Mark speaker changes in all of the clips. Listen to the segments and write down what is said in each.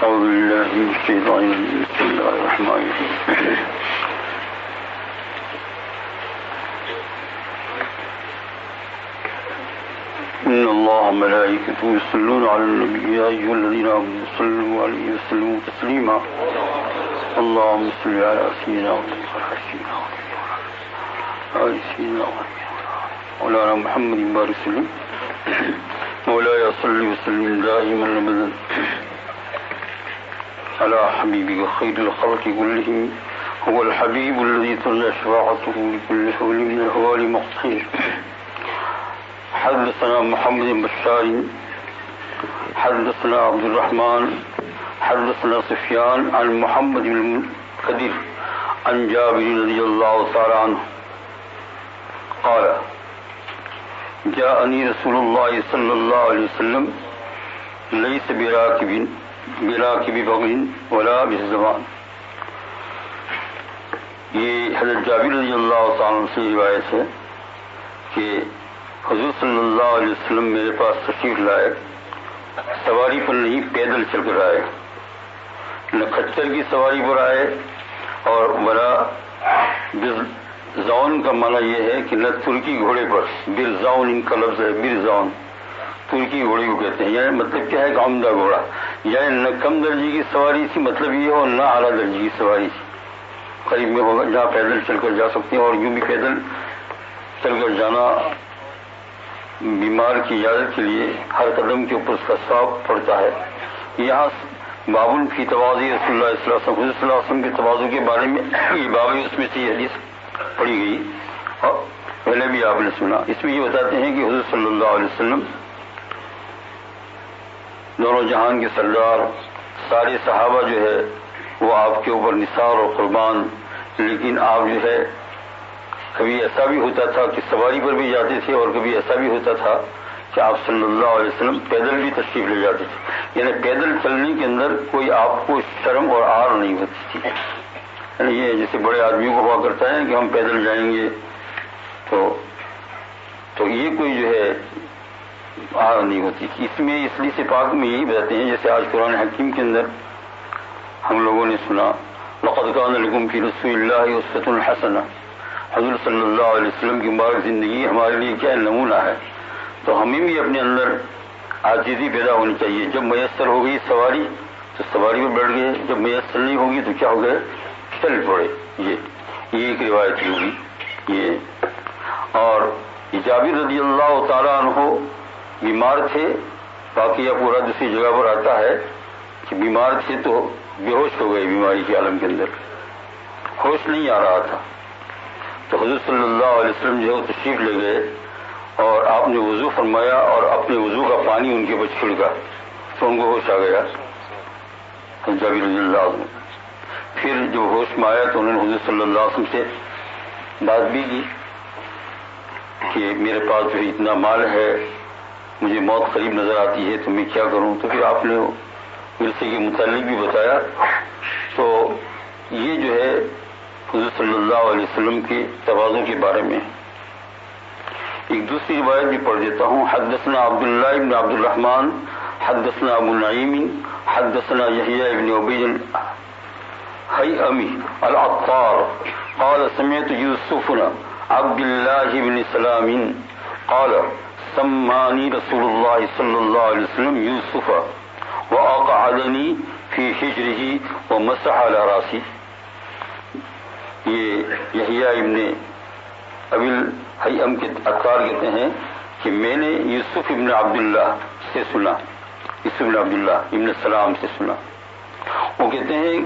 Speaker 1: أعوذ بالله من الشيطان الرجيم بسم الله الرحمن الرحيم إن الله وملائكته يصلون على النبي يا أيها الذين آمنوا صلوا عليه وسلموا تسليما اللهم صل على سيدنا مولانا محمد بارك وسلم مولاي صل وسلم دائما أبدا على حبيبك خير الخلق كلهم هو الحبيب الذي ترجى شفاعته لكل حول من الأهوال مقصير حدثنا محمد بن بشار حدثنا عبد الرحمن حدثنا سفيان عن محمد بن المنكدر عن جابر رضي الله تعالى عنه قال جاءني رسول الله صلى الله عليه وسلم ليس براكب بغل ولا بالزمان. یہ حضرت جابر رضی اللہ تعالیٰ عنہ سے روایت ہے کہ حضور صلی اللہ علیہ وسلم میرے پاس تشریف لائے، سواری پر نہیں پیدل چل کر آئے، نہ کھچر کی سواری پر آئے، اور ولا برزاؤن کا معنی یہ ہے کہ نہ ترکی گھوڑے پر، برزاؤن ان کا لفظ ہے، برزاؤن ترکی گھوڑے کو کہتے ہیں، یعنی مطلب کیا ہے کہ عمدہ گھوڑا، یعنی نہ کم درجے کی سواری تھی، مطلب یہ ہو، نہ اعلیٰ درجے کی سواری تھی، قریب میں ہوگا جہاں پیدل چل کر جا سکتے ہیں، اور یوں بھی پیدل چل کر جانا بیمار کی عیادت کے لیے ہر قدم کے اوپر اس کا ثواب پڑتا ہے. یہاں بابن فی تواضع رسول اللہ صلی اللہ علیہ وسلم، حضور صلی اللہ علیہ وسلم کے تواضع کے بارے میں یہ باب ہے، اس میں سے یہ حدیث پڑھی گئی، اور پہلے بھی آپ نے سنا. اس میں یہ بتاتے ہیں کہ حضور صلی اللہ علیہ وسلم دونوں جہان کے سردار، سارے صحابہ جو ہے وہ آپ کے اوپر نثار اور قربان، لیکن آپ جو ہے کبھی ایسا بھی ہوتا تھا کہ سواری پر بھی جاتے تھے، اور کبھی ایسا بھی ہوتا تھا کہ آپ صلی اللہ علیہ وسلم پیدل بھی تشریف لے جاتے تھے، یعنی پیدل چلنے کے اندر کوئی آپ کو شرم اور آر نہیں ہوتی تھی. یعنی یہ جیسے بڑے آدمیوں کو ہوا کرتا ہے کہ ہم پیدل جائیں گے تو یہ کوئی جو ہے آر نہیں ہوتی تھی. اس میں اس لیے سے پاک میں یہی بتاتے ہیں، جیسے آج قرآن حکیم کے اندر ہم لوگوں نے سنا لقد کان لکم فی رسول اللہ اسوۃ حسنہ، حضور صلی اللہ علیہ وسلم کی مبارک زندگی ہمارے لیے کیا نمونہ ہے. تو ہمیں بھی اپنے اندر عاجزی پیدا ہونی چاہیے. جب میسر ہو گئی سواری تو سواری پر بیٹھ گئے، جب میسر نہیں ہوگی تو کیا ہو گئے، چل پڑے. یہ ایک روایت ہوگی یہ. اور جابر رضی اللہ تعالیٰ عنہ بیمار تھے، واقعہ پورا دوسری جگہ پر آتا ہے کہ بیمار تھے تو بے ہوش ہو گئے، بیماری کے عالم کے اندر ہوش نہیں آ رہا تھا. تو حضور صلی اللہ علیہ وسلم جو ہے تشریف لے گئے، اور آپ نے وضو فرمایا اور اپنے وضو کا پانی ان کے اوپر چھڑکا تو ان کو ہوش آ گیا جابر رضی اللہ عنہ. پھر جب ہوش میں آیا تو انہوں نے حضور صلی اللہ علیہ وسلم سے بات بھی کی کہ میرے پاس جو اتنا مال ہے، مجھے موت قریب نظر آتی ہے، تو میں کیا کروں. تو پھر آپ نے ورثے کے متعلق بھی بتایا. تو یہ جو ہے حضور صلی اللہ علیہ وسلم کے تواضع کے بارے میں. ایک دوسری روایت بھی پڑھ دیتا ہوں. حدثنا عبداللہ بن عبد الرحمن حدثنا ابو نعیم حدثنا یحییٰ بن عبید الحیئمی العطار قال سمعت یوسف عبد اللہ بن سلام قال سمانی رسول اللہ صلی اللہ علیہ وسلم یوسف وأقعدني في حجره ومسح على راسي. یہ یحییٰ ابن ابی الحیئم کے عطار کہتے ہیں کہ میں نے یوسف ابن عبداللہ سے سنا، یوسف ابن عبداللہ ابن السلام سے سنا. وہ کہتے ہیں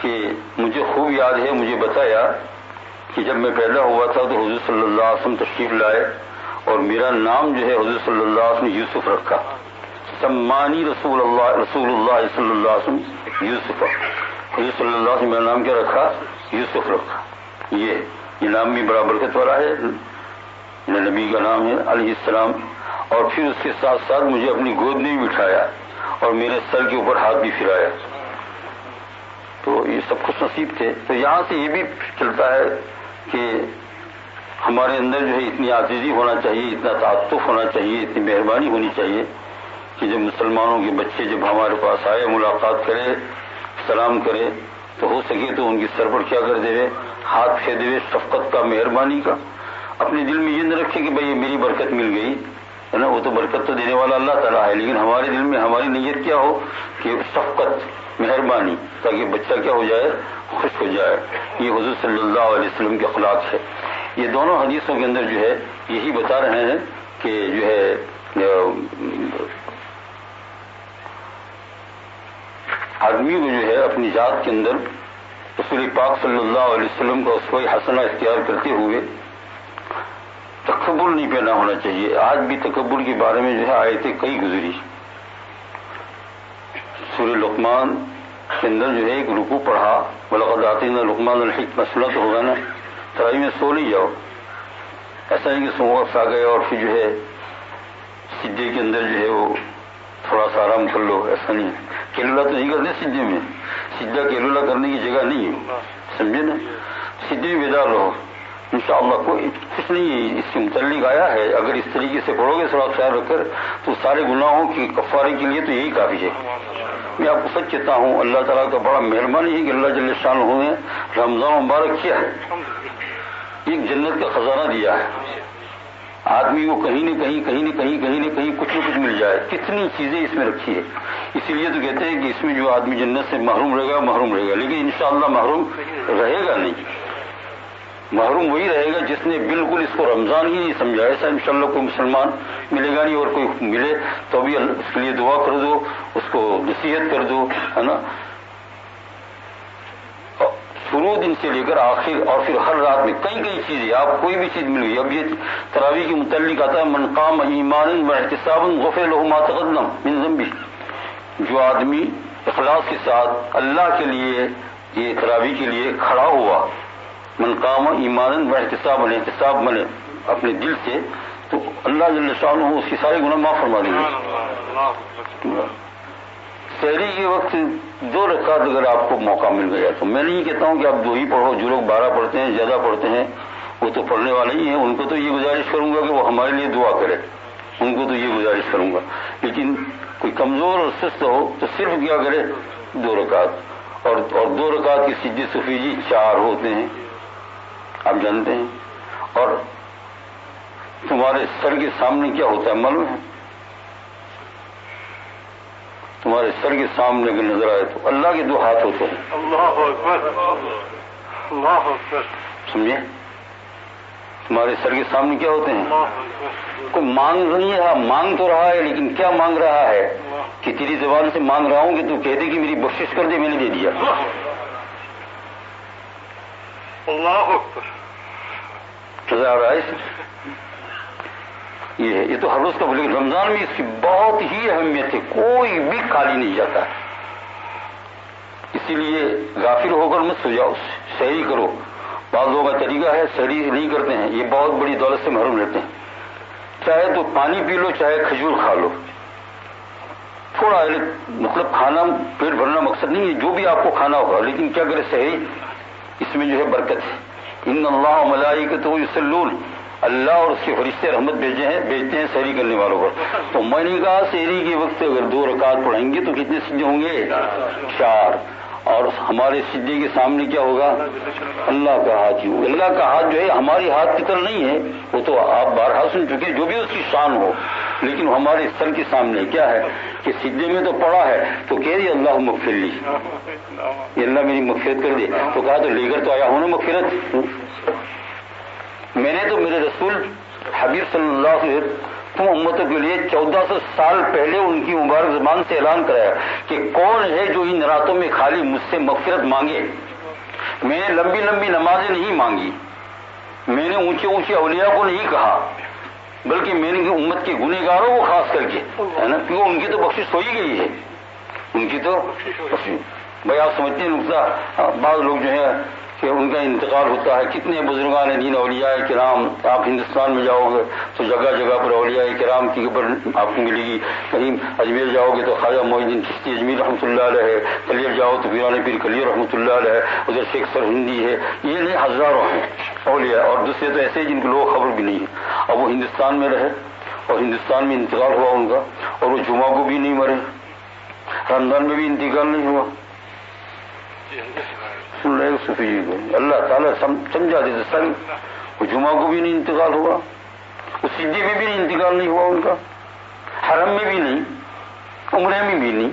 Speaker 1: کہ مجھے خوب یاد ہے، مجھے بتایا کہ جب میں پیدا ہوا تھا تو حضور صلی اللہ علیہ وسلم تشریف لائے، اور میرا نام جو ہے حضور صلی اللہ علیہ وسلم نے یوسف رکھا. سمانی رسول اللہ صلی اللہ علیہ وسلم یوسف، حضور صلی اللہ علیہ وسلم میرا نام کیا رکھا، یوسف رکھا. یہ نام بھی بڑا برکت والا ہے، نبی کا نام ہے علیہ السلام. اور پھر اس کے ساتھ ساتھ مجھے اپنی گود میں بھی بٹھایا اور میرے سر کے اوپر ہاتھ بھی پھرایا. تو یہ سب خوش نصیب تھے. تو یہاں سے یہ بھی چلتا ہے کہ ہمارے اندر جو ہے اتنی عاجزی ہونا چاہیے، اتنا تعاطف ہونا چاہیے، اتنی مہربانی ہونی چاہیے کہ جب مسلمانوں کے بچے جب ہمارے پاس آئے ملاقات کرے سلام کرے تو ہو سکے تو ان کی سر پر کیا کر دے ہاتھ پھیر دے شفقت کا مہربانی کا. اپنے دل میں یہ نہ رکھے کہ بھائی یہ میری برکت مل گئی ہے نا, وہ تو برکت تو دینے والا اللہ تعالیٰ ہے, لیکن ہمارے دل میں ہماری نیت کیا ہو کہ شفقت مہربانی, تاکہ بچہ کیا ہو جائے خوش ہو جائے. یہ حضور صلی اللہ علیہ وسلم کے اخلاق ہے. یہ دونوں حدیثوں کے اندر جو ہے یہی بتا رہے ہیں کہ جو ہے آدمی کو جو ہے اپنی ذات کے اندر رسول پاک صلی اللہ علیہ وسلم کا اسوہ حسنہ اختیار کرتے ہوئے تکبر نہیں پیدا ہونا چاہیے. آج بھی تکبر کے بارے میں جو ہے آیتیں کئی گزری. سورہ لقمان کے اندر جو ہے ایک رکوع پڑھا, وَلَقَدْ آتَيْنَا لُقْمَانَ الْحِكْمَةَ, سنا تو ہوگا نا, تراویح میں سو نہیں جاؤ. ایسا نہیں کہ سو وقت آ گئے اور پھر جو ہے سجدے کے اندر جو ہے وہ تھوڑا سا آرام کر لو, ایسا نہیں. کیلولا تو نہیں کرتے سجدے میں, سجدہ کیلولا کرنے کی جگہ نہیں ہے, سمجھے نا. سجدے میں بیدار رہو انشاءاللہ. کوئی کچھ نہیں ہے اس کے متعلق آیا ہے, اگر اس طریقے سے پڑھو گے تھوڑا خیال رکھ کر تو سارے گناہوں کی کفارے کے لیے تو یہی کافی ہے. میں آپ کو سچ کہتا ہوں اللہ تعالیٰ کا بڑا مہربانی ہے کہ اللہ جل شانہ نے رمضان مبارک کیا ہے, ایک جنت کا خزانہ دیا ہے. آدمی کو کہیں نہ کہیں کہیں نہ کہیں کہیں نہ کہیں کچھ نہ کچھ مل جائے. کتنی چیزیں اس میں رکھی ہے. اسی لیے تو کہتے ہیں کہ اس میں جو آدمی جنت سے محروم رہے گا, لیکن انشاءاللہ محروم رہے گا نہیں. محروم وہی رہے گا جس نے بالکل اس کو رمضان ہی نہیں سمجھا. ایسا انشاءاللہ کوئی مسلمان ملے گا نہیں, اور کوئی ملے تو بھی اس کے لیے دعا کر دو, اس کو نصیحت کر دو, ہے نا. شروع دن سے لے کر آخر اور پھر ہر رات میں کئی چیزیں, آپ کوئی بھی چیز مل گئی. اب یہ تراویح کے متعلق آتا ہے من قام ایمانا واحتسابا غفر له ما تقدم من ذنبه. جو آدمی اخلاص کے ساتھ اللہ کے لیے یہ تراویح کے لیے کھڑا ہوا, من قام ایمانا واحتسابا, احتساب منے اپنے دل سے, تو اللہ جل شانہ اس کی سارے گناہ معاف فرما دیں گے. سحری کے وقت 2 رکعت اگر آپ کو موقع مل گیا تو میں نہیں کہتا ہوں کہ آپ 2 ہی پڑھو. جو لوگ 12 پڑھتے ہیں, زیادہ پڑھتے ہیں, وہ تو پڑھنے والے ہی ہیں. ان کو تو یہ گزارش کروں گا کہ وہ ہمارے لیے دعا کرے, ان کو تو یہ گزارش کروں گا. لیکن کوئی کمزور اور سست ہو تو صرف کیا کرے 2 رکعت, اور 2 رکعت کی سجدہ سفیجی 4 ہوتے ہیں, آپ جانتے ہیں. اور تمہارے سر کے سامنے کیا ہوتا ہے معلوم ہے؟ تمہارے سر کے سامنے اگر نظر آئے تو اللہ کے 2 ہاتھ ہوتے ہیں. اللہ اکبر, اللہ اکبر, سمجھے؟ تمہارے سر کے سامنے کیا ہوتے ہیں؟ کوئی مانگ نہیں رہا, مانگ تو رہا ہے, لیکن کیا مانگ رہا ہے کہ تیری زبان سے مانگ رہا ہوں کہ تو کہہ دے کہ میری بخشش کر دے, میں نے دے دیا. اللہ اکبر, نظر آ رہا ہے. یہ تو ہر روز کا بولے. رمضان میں اس کی بہت ہی اہمیت ہے, کوئی بھی خالی نہیں جاتا. اسی لیے غافل ہو کر مت سو جاؤ, سحری کرو. بعض لوگوں کا طریقہ ہے سحری نہیں کرتے ہیں, یہ بہت بڑی دولت سے محروم رہتے ہیں. چاہے تو پانی پی لو, چاہے کھجور کھا لو, تھوڑا مطلب کھانا پیٹ بھرنا مقصد نہیں ہے, جو بھی آپ کو کھانا ہوگا, لیکن کیا کرے سحری, اس میں جو ہے برکت ہے. ان اللہ و ملائکتہ یصلون, اللہ اور اس کے فرشتے رحمت بھیجتے ہیں سحری کرنے والوں پر. تو میں نے کہا سحری کے وقت اگر 2 رکعت پڑھیں گے تو کتنے سجدے ہوں گے؟ 4. اور ہمارے سجدے کے سامنے کیا ہوگا؟ اللہ کا ہاتھ. اللہ کا ہاتھ جو ہے ہماری ہاتھ کی طرح نہیں ہے, وہ تو آپ بارہا سن چکے, جو بھی اس کی شان ہو, لیکن ہمارے سر کے سامنے کیا ہے کہ سجدے میں تو پڑا ہے تو کہہ دے اللہ مغفر لی, یہ اللہ میری مغفرت کر دے. تو کہا تو لے کر تو آیا ہوں نا مغفرت. میں نے تو میرے رسول حبیب صلی اللہ علیہ وسلم تم امتوں کے لیے 1400 سال پہلے ان کی مبارک زبان سے اعلان کرایا کہ کون ہے جو ان راتوں میں خالی مجھ سے مغفرت مانگے. میں نے لمبی لمبی نمازیں نہیں مانگی, میں نے اونچے اونچے اولیاء کو نہیں کہا, بلکہ میں نے امت کے گنہگاروں کو خاص کر کے, ہے نا, کیونکہ ان کی تو بخشش ہو ہی گئی ہے, ان کی تو بخشش. بھائی آپ سمجھتے ہیں نقطہ, بعض لوگ جو ہے کہ ان کا انتقال ہوتا ہے, کتنے بزرگان دین اولیاء کرام, آپ ہندوستان میں جاؤ گے تو جگہ جگہ پر اولیاء کرام کی قبر آپ کو ملے گی. کہیں اجمیر جاؤ گے تو خواجہ معین الدین چشتی اجمیر رحمۃ اللہ علیہ ہے, کلیر جاؤ تو پیران پیر کلیر رحمۃ اللہ علیہ ہے, ادھر شیخ سر ہندی ہے. یہ نہیں ہزاروں ہیں اولیاء, اور دوسرے تو ایسے جن کو لوگ خبر بھی نہیں ہے. اب وہ ہندوستان میں رہے اور ہندوستان میں انتقال ہوا ان کا, اور وہ جمعہ کو بھی نہیں مرے، رمضان میں بھی انتقال نہیں ہوا. سن رہے صوفی جی کو اللہ تعالیٰ سمجھا دیتے سر، وہ جمعہ کو بھی نہیں انتقال ہوا، وہ سجدے میں بھی نہیں انتقال نہیں ہوا ان کا، حرم میں بھی نہیں، عمرے میں بھی نہیں.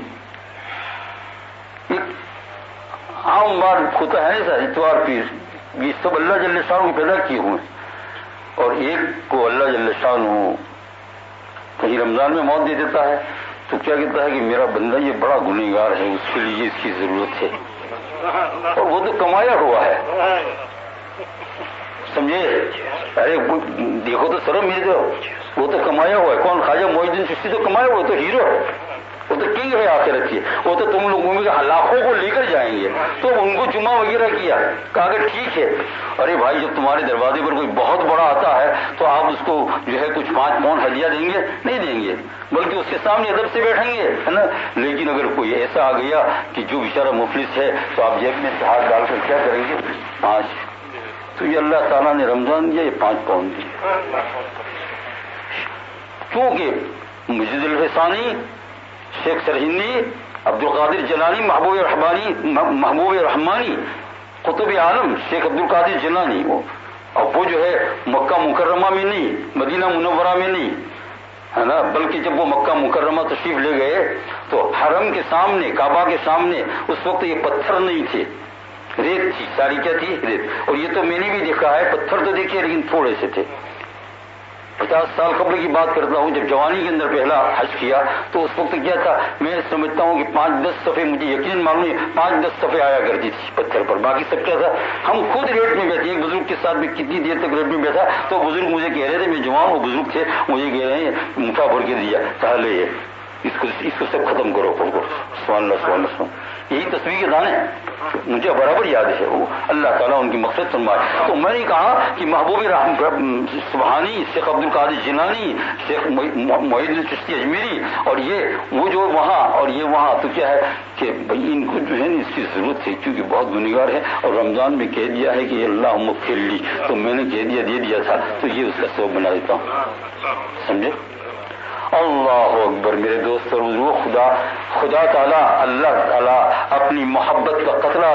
Speaker 1: ایک عام بات ہوتا ہے سر اتوار پیر، یہ سب اللہ جل شانہ کو پیدا کیے ہوئے، اور ایک کو اللہ جل شانہ کہیں رمضان میں موت دے دیتا ہے تو کیا کہتا ہے کہ میرا بندہ یہ بڑا گنہگار ہے، اس کے لیے اس کی ضرورت ہے، اور وہ تو کمایا ہوا ہے. سمجھے؟ ارے دیکھو تو سر میرے تو وہ تو کمایا ہوا ہے. کون؟ خواجہ معین الدین چشتی تو کمایا ہوا ہے، تو ہیرو ہے، وہ تو کنگ ہے آخرت کی. وہ تو تم لوگوں میں لاکھوں کو لے کر جائیں گے. تو ان کو جمعہ وغیرہ کیا، کہا کہ ٹھیک ہے. ارے بھائی جب تمہارے دروازے پر کوئی بہت بڑا آتا ہے تو آپ اس کو جو ہے کچھ 5 پاؤنڈ ہدیہ دیں گے؟ نہیں دیں گے، بلکہ اس کے سامنے ادب سے بیٹھیں گے، ہے نا. لیکن اگر کوئی ایسا آ گیا کہ جو بیچارہ مفلس ہے تو آپ جیب میں ہاتھ ڈال کر کیا کریں گے؟ 5. تو یہ اللہ تعالیٰ نے رمضان دیا، یہ 5 پاؤنڈ دیا. کیونکہ مجد الحسانی، شیخ سرہندی، عبد القادر جیلانی، محبوب رحمانی، قطب عالم شیخ عبد القادر جیلانی، اور وہ جو ہے مکہ مکرمہ میں نہیں، مدینہ منورہ میں نہیں، ہے نا، بلکہ جب وہ مکہ مکرمہ تشریف لے گئے تو حرم کے سامنے، کعبہ کے سامنے اس وقت یہ پتھر نہیں تھے، ریت تھی ساری. کیا تھی؟ ریت. اور یہ تو میں نے بھی دیکھا ہے، پتھر تو دیکھے لیکن تھوڑے سے تھے. 50 سال قبل کی بات کرتا ہوں، جب جوانی کے اندر پہلا حج کیا تو اس وقت کیا تھا، میں سمجھتا ہوں کہ 5-10 صفحے، مجھے یقین معلوم ہے 5-10 صفحے آیا کرتی تھی پتھر پر، باقی سب کیا تھا. ہم خود ریٹ میں بیٹھے، ایک بزرگ کے ساتھ میں کتنی دیر تک ریٹ میں بیٹھا تو بزرگ مجھے کہہ رہے تھے، میں جوان، وہ بزرگ تھے، مجھے کہہ رہے ہیں منفا بھر کے دیا، کہا لے اس کو سب ختم کرو، پڑھو سبحان اللہ سبحان اللہ. یہی تصویر کے دانے مجھے برابر یاد ہے. وہ اللہ تعالیٰ ان کی مقصد فرمائے. تو میں نے کہا کہ محبوب سبحانی، شیخ عبد القادر جیلانی، شیخ معین الدین چشتی اجمیری، اور یہ وہ جو وہاں اور یہ وہاں، تو کیا ہے کہ بھائی ان کو جو ہے نا اس کی ضرورت ہے، کیونکہ بہت گنہگار ہے. اور رمضان میں کہہ دیا ہے کہ اللہ مغفر لی، تو میں نے کہہ دیا، دے دیا تھا، تو یہ اس کا سبب بنا دیتا ہوں. سمجھے؟ اللہ اکبر میرے دوست اور بزرگوں. خدا تعالیٰ، اللہ تعالیٰ اپنی محبت کا قطرہ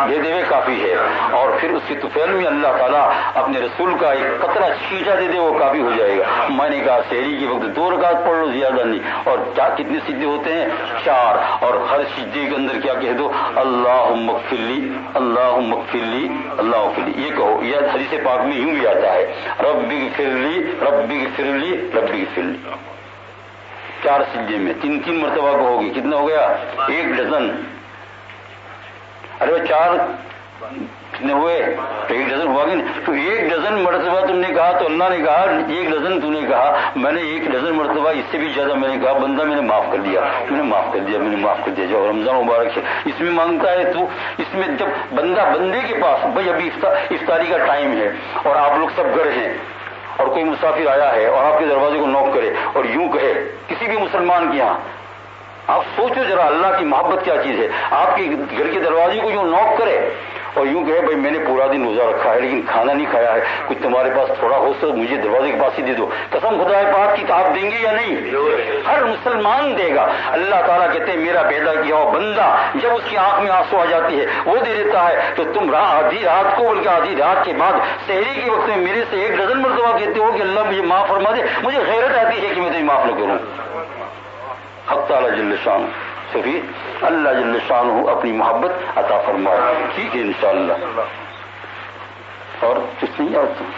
Speaker 1: دے دے کافی ہے، اور پھر اس کی طفیل میں اللہ تعالیٰ اپنے رسول کا ایک قطرہ چھینٹا دے دے، وہ کافی ہو جائے گا. میں نے کہا سحری کے وقت 2 رکعت پڑھ لو، زیادہ نہیں. اور کتنے سجدے ہوتے ہیں؟ 4. اور ہر سجدے کے اندر کیا کہہ دو؟ اللہم اغفر لی، اللہم اغفر لی، اللہم اغفر لی. یہ کہو. یہ حدیث پاک میں یوں بھی آتا ہے، رب اغفر لی، رب اغفر لی، رب اغفر لی. 4 سجدے میں 3 مرتبہ کو ہوگی. کتنا ہو گیا؟ 1 ڈزن. ارے 4 کتنے ہوئے؟ 1 ڈزن ہوا کہ نہیں؟ تو 1 ڈزن مرتبہ تم نے کہا تو اللہ نے کہا 1 ڈزن تم نے کہا، میں نے 1 ڈزن مرتبہ اس سے بھی زیادہ میں نے کہا بندہ میں نے معاف کر دیا، میں نے معاف کر دیا، میں نے معاف کر دیا. جو رمضان مبارک ہے اس میں مانگتا ہے تو اس میں جب بندے کے پاس بھائی ابھی افطاری کا ٹائم ہے اور آپ لوگ سب گھر ہیں اور کوئی مسافر آیا ہے اور آپ کے دروازے کو نوک کرے اور یوں کہے کسی بھی مسلمان کے یہاں، آپ سوچو ذرا اللہ کی محبت کیا چیز ہے. آپ کے گھر کے دروازے کو یوں نوک کرے اور یوں کہے بھائی میں نے پورا دن روزہ رکھا ہے لیکن کھانا نہیں کھایا ہے، کچھ تمہارے پاس تھوڑا ہو تو مجھے دروازے کے پاس ہی دے دو. قسم خدا پاک کی آپ دیں گے یا نہیں؟ ہر مسلمان دے گا. اللہ تعالیٰ کہتے ہیں میرا پیدا کیا ہوا بندہ جب اس کی آنکھ میں آنسو آ جاتی ہے وہ دے دیتا ہے. تو تم آدھی رات کو بلکہ آدھی رات کے بعد سحری کے وقت میں میرے سے 1 ڈزن مرتبہ کہتے ہو کہ اللہ مجھے معاف فرما دے. مجھے غیرت آتی ہے کہ میں تمہیں معاف نہ کروں. حق تعالیٰ جل شان صفی اللہ جل شانہ اپنی محبت عطا فرمائے. ٹھیک ہے انشاءاللہ. اور کچھ نہیں آتا؟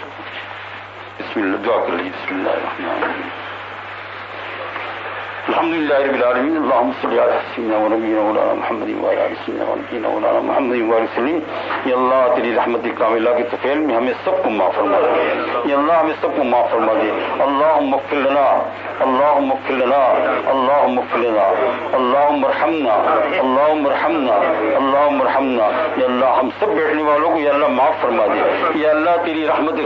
Speaker 1: بسم اللہ دعا کر لیجیے. بسم اللہ الرحمن الرحیم. الحمد للہ رب العالمین. اللہم صلی علی سیدنا و نبینا مولانا محمد وعلی آل سیدنا و نبینا مولانا محمد وعلی وسلم. یا اللہ تیری رحمت کاملہ کے طفیل میں ہمیں سب کو معاف فرما دے. یا اللہ ہمیں سب کو معاف فرما دے. اللہم اغفر لنا، اللہم اغفر لنا، اللہم اغفر لنا، اللہم ارحمنا، اللہم ارحمنا، اللہم ارحمنا. یا اللہ ہم سب بیٹھنے والوں کو یا اللہ معاف فرما دے. یا اللہ تیری رحمت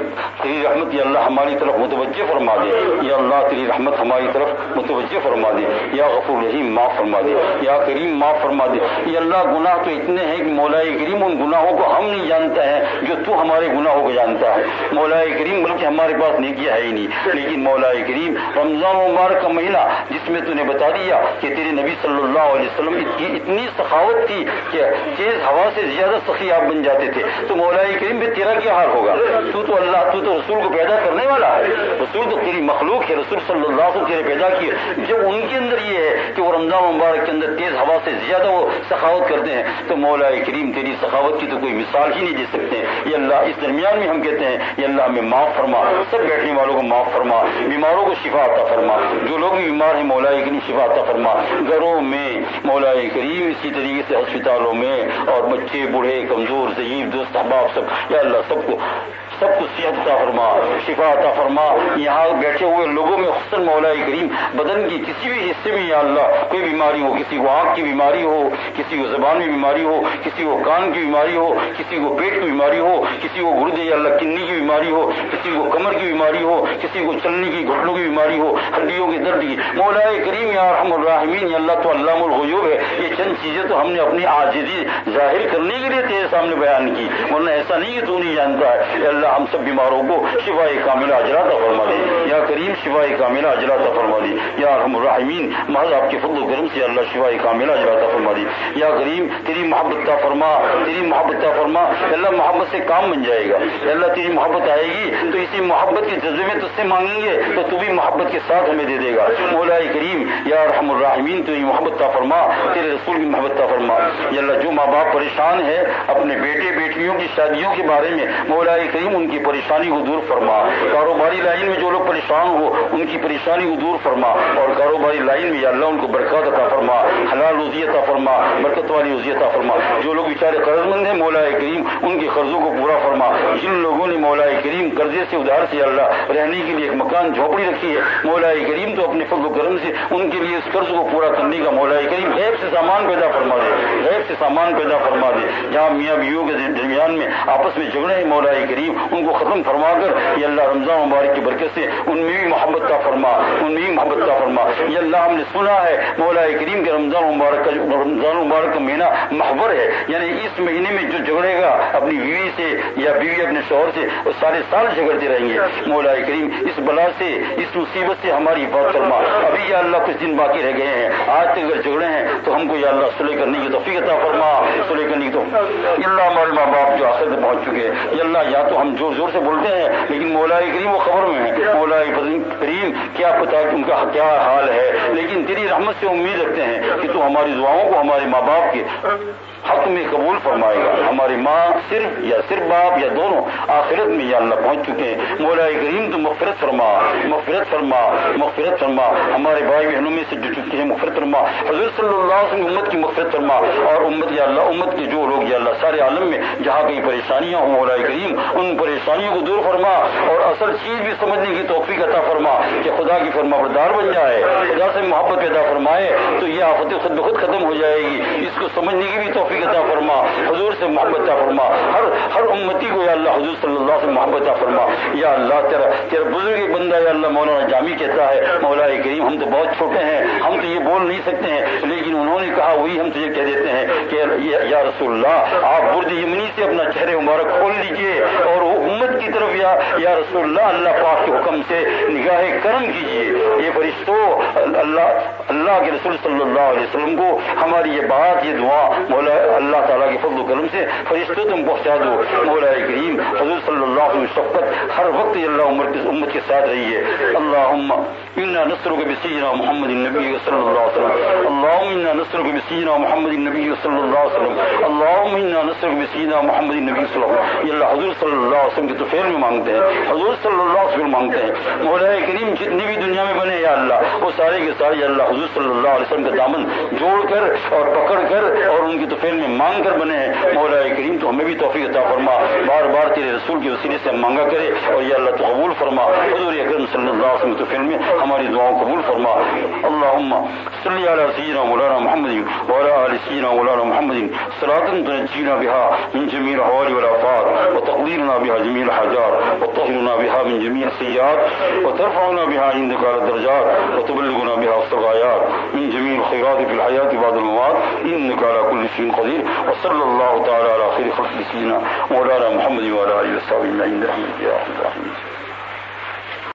Speaker 1: یا اللہ ہماری طرف متوجہ فرما دے. یا اللہ تیری رحمت ہماری طرف متوجہ فرما دے. یا غفور رحیم معاف فرما دے. یا کریم معاف فرما دے. یا اللہ گناہ تو اتنے ہیں کہ مولا کریم ان گناہوں کو ہم نہیں جانتے ہیں جو تو ہمارے گناہوں کو جانتا ہے. مولا کریم بلکہ ہمارے پاس نیکیاں ہے ہی نہیں، لیکن مولا کریم رمضان مبارک کا مہینہ جس میں تو نے بتا دیا کہ تیرے نبی صلی اللہ علیہ وسلم کی اتنی سخاوت تھی کہ تیز ہوا سے زیادہ سخی آپ بن جاتے تھے، تو مولا کریم بھی تیرا کیا حال ہوگا؟ تو رسول کو پیدا کرنے والا ہے، رسول تو تیری مخلوق ہے، رسول صلی اللہ علیہ وسلم تیرے پیدا کیے، جب ان کے اندر یہ ہے کہ وہ رمضان مبارک کے اندر تیز ہوا سے زیادہ وہ سخاوت کرتے ہیں، تو مولا کریم تیری سخاوت کی تو کوئی مثال ہی نہیں دے سکتے۔ یہ اللہ اس درمیان میں ہم کہتے ہیں یہ اللہ ہمیں معاف فرما، سب بیٹھنے والوں کو معاف فرما، بیماروں کو شفا عطا فرما، جو لوگ بھی بیمار ہیں مولا کریم شفا عطا فرما، گھروں میں مولا کریم اسی طریقے سے ہسپتالوں میں، اور بچے بوڑھے کمزور ضعیف دوست احباب سب، یا اللہ سب کو صحت عطا فرما، شفا عطا فرما۔ یہاں بیٹھے ہوئے لوگوں میں خصوصاً مولا کریم بدن کی کسی بھی حصے میں یا اللہ کوئی بیماری ہو، کسی کو آنکھ کی بیماری ہو، کسی کو زبان میں بیماری ہو، کسی کو کان کی بیماری ہو، کسی کو پیٹ کی بیماری ہو، کسی کو گردے یا اللہ کنی کی بیماری ہو، کسی کو کمر کی بیماری ہو، کسی کو چلنے کی گھٹنوں کی بیماری ہو، ہڈیوں کے درد کی، مولا کریم یا ارحم الراحمین یا اللہ تو علام الغیوب ہے، یہ چند چیزیں تو ہم نے اپنی عاجزی ظاہر کرنے کے لیے تیرے سامنے بیان کی، ورنہ ایسا نہیں کہ تو نہیں جانتا ہے۔ اللہ ہم سب بیماروں کو شفا کاملہ اجر عطا فرما دے یا کریم، شفا کاملہ اجر عطا فرما دے یا ارحم الراحمین، محض آپ کے فضل و کرم سے اللہ شفا کاملہ اجر عطا فرما دے یا کریم، تیری محبت عطا فرما، تیری محبت عطا فرما، اللہ محبت سے کام بن جائے گا، اللہ تیری محبت آئے گی تو اسی محبت کے جذبے میں تجھ سے مانگیں گے تو تو بھی محبت کے ساتھ ہمیں دے دے گا، مولا کریم یا ارحم الراحمین تیری محبت عطا فرما، تیرے رسول کی محبت عطا فرما یا اللہ، جو ماں باپ پریشان ہے اپنے بیٹے بیٹیوں کی شادیوں کے بارے میں مولا کریم ان کی پریشانی کو دور فرما، کاروباری لائن میں جو لوگ پریشان ہو ان کی پریشانی کو دور فرما، اور کاروباری لائن میں یا اللہ ان کو برکات عطا فرما، حلال روزی عطا فرما، برکت والی روزی عطا فرما، جو لوگ بیچارے قرض مند ہیں مولا کریم ان کے قرضوں کو پورا فرما، جن لوگوں نے مولا کریم قرضے سے ادھار سے اللہ رہنے کے لیے ایک مکان جھونپڑی رکھی ہے مولا کریم تو اپنے فضل و کرم سے ان کے لیے اس قرض کو پورا کرنے کا مولا کریم غیب سے سامان پیدا فرما دے، غیب سے سامان پیدا فرما دے، جہاں میاں بیویوں کے درمیان میں آپس میں جھگڑے ہیں مولا کریم ان کو ختم فرما کر یا اللہ رمضان مبارک کی برکت سے ان میں بھی محبت عطا فرما، ان میں بھی محبت عطا فرما یا اللہ، ہم نے سنا ہے مولا کریم کے رمضان مبارک کا مہینہ محور ہے، یعنی اس مہینے میں جو جھگڑے گا اپنی بیوی سے یا بیوی اپنے شوہر سے وہ سارے سال جھگڑتے رہیں گے، مولا کریم اس بلا سے اس مصیبت سے ہماری حفاظت فرما، ابھی یا اللہ کچھ دن باقی رہ گئے ہیں، آج تک اگر جھگڑے ہیں تو ہم کو یا اللہ صلح کرنے کی توفیق عطا فرما، صلح کرنے کی توفیق، اللہ ہمارے ماں باپ جو آخر میں پہنچ چکے ہیں یا اللہ، یا تو ہم زور زور سے بولتے ہیں لیکن مولا کریم وہ خبر میں ہے، مولا کریم کیا پتا کہ ان کا کیا حال ہے، لیکن تیری رحمت سے امید رکھتے ہیں کہ تو ہماری دعاؤں کو ہمارے ماں باپ کے حق میں قبول فرمائے گا، ہماری ماں صرف باپ یا دونوں آخرت میں یا اللہ پہنچ چکے ہیں، مولا کریم تو مغفرت فرما، مغفرت فرما، مغفرت فرما، ہمارے بھائی بہنوں میں سے جو چکے ہیں مغفرت فرما، حضور صلی اللہ علیہ وسلم امت کی مغفرت فرما، اور امت یا اللہ امت کے جو لوگ یا اللہ سارے عالم میں جہاں کہیں پریشانیاں ہوں مولا کریم ان پریشانیوں کو دور فرما، اور اصل چیز بھی سمجھنے کی توفیق عطا فرما کہ خدا کی فرما بردار بن جائے، خدا سے محبت پیدا فرمائے تو یہ آفت خود بخود ختم ہو جائے گی، اس کو سمجھنے کی بھی توفیق عطا فرما، حضور سے محبت عطا فرما، ہر امتی کو یا اللہ حضور صلی اللہ سے محبت عطا فرما یا اللہ، تیرا بزرگ ایک بندہ یا اللہ مولانا جامی کہتا ہے مولا کریم ہم تو بہت چھوٹے ہیں، ہم تو یہ بول نہیں سکتے ہیں، لیکن انہوں نے کہا وہی ہم تجھے کہہ دیتے ہیں کہ یا رسول اللہ آپ برد یمنی سے اپنا چہرے مبارک کھول لیجئے اور وہ امت کی طرف یا رسول اللہ پاک کے حکم سے نگاہ کرم کیجئے، یہ فرشتوں اللہ کے رسول صلی اللہ علیہ وسلم کو ہماری یہ بات یہ دعا مولا اللہ تعالیٰ کے فضل و کرم سے فرشتوں تم پہنچا دو، مولا کریم حضور صلی اللہ علیہ وسلم شفقت ہر وقت اللہ امت کے ساتھ رہی ہے، اللہم انا نصرک بسیدنا محمد النبی صلی اللہ علیہ وسلم، اللہم انا نصرک بسیدنا محمد النبی صلی اللہ علیہ وسلم، اللہم انا نصرک بسیدنا محمد النبی صلی اللہ علیہ وسلم، یہ اللہ حضور صلی اللہ علیہ وسلم کے توفیل میں مانگتے ہیں، حضور صلی اللہ علیہ وسلم مانگتے ہیں، مولا کریم جتنی بھی دنیا میں بنے یا اللہ وہ سارے کے سارے یا اللہ حضور صلی اللہ علیہ وسلم کا دامن جوڑ کر اور پکڑ کر اور ان کی توفیل میں مانگ کر بنے ہیں، مولا کریم تو ہمیں بھی توفیق عطا فرما، بار بار تیرے رسول کے وسیلے سے مانگا کرے اور یا اللہ تو قبول فرما، حضور اکرم صلی اللہ علیہ وسلم توفیل میں ہماری دعاؤں قبول فرما، اللہم صلی علی سیدنا مولانا محمد وعلی آل سیدنا مولانا محمد صلاۃ تنجینا بها من جميع الاحوال والآفات وتقدیرنا بها جميع الحاجات وتطهرنا بها من جميع السیئات وترفعنا بها عندك على الدرجات وتبلغنا بها الغايات من جميع الخيرات في الحياة بعد الممات إنك على كل شيء قدير، وصلى الله تعالى على خير خلق سيدنا مولانا محمد وعلى آله وصحبه أجمعين.